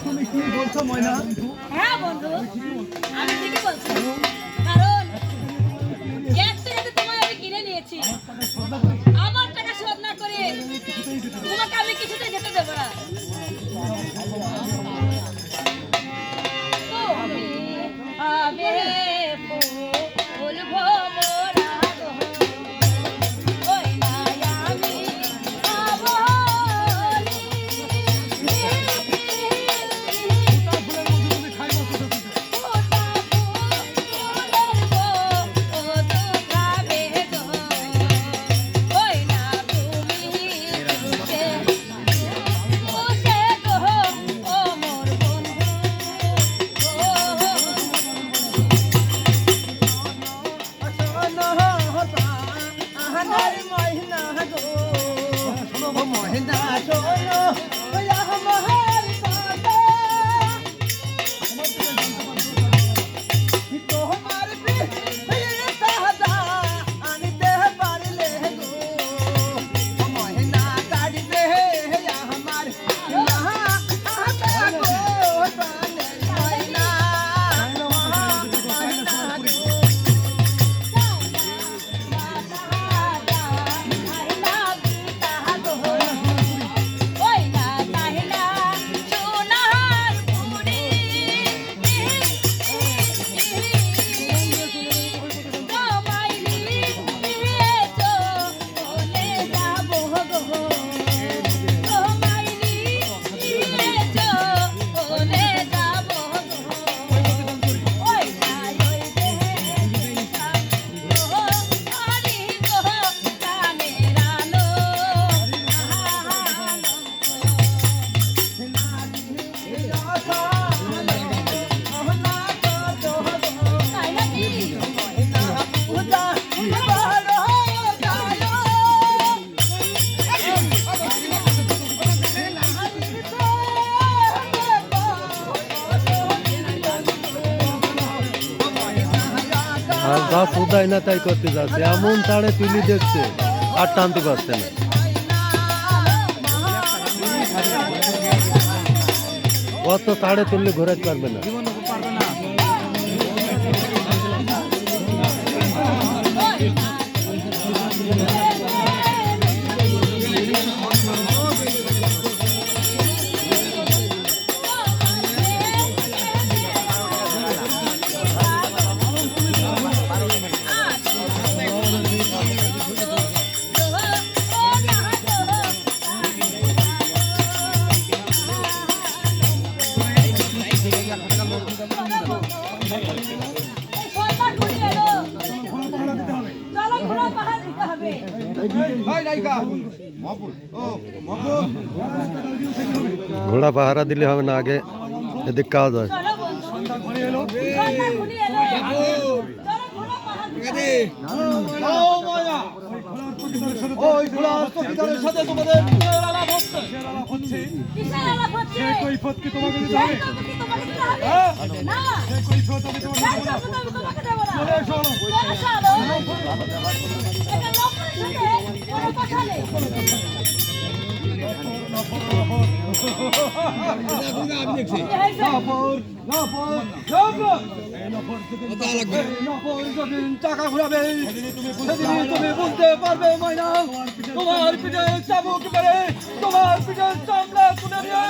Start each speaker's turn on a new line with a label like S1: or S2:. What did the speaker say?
S1: তুমি কি বলছো ময়না?
S2: হ্যাঁ বন্ধু, আমি ঠিকই বলছি। কারণ তোমায় আমি কিনে নিয়েছি, আমার টাকা শোধ না করে তোমাকে আমি কিছুতেই যেতে দেবো না। তুমি আবে ফুল ভোমরা গো, ওই না আমি আবলি।
S3: আর যা সুদাই না তাই করতে যাচ্ছে, এমন তাড়ে তুলি দেখছে আর টানতে পারছে না। অত তাড়ে তুললে ঘোরাতে পারবে না। ঘোড়া পাহারা দিলে হবে না, আগে এদিক কাজ হয়।
S1: টাকা ঘুরাবে তুমি বুঝতে পারবে ময়না, তোমার পিঠে চাবুক মেরে তোমার পিঠে চামড়া তুলে নিয়ে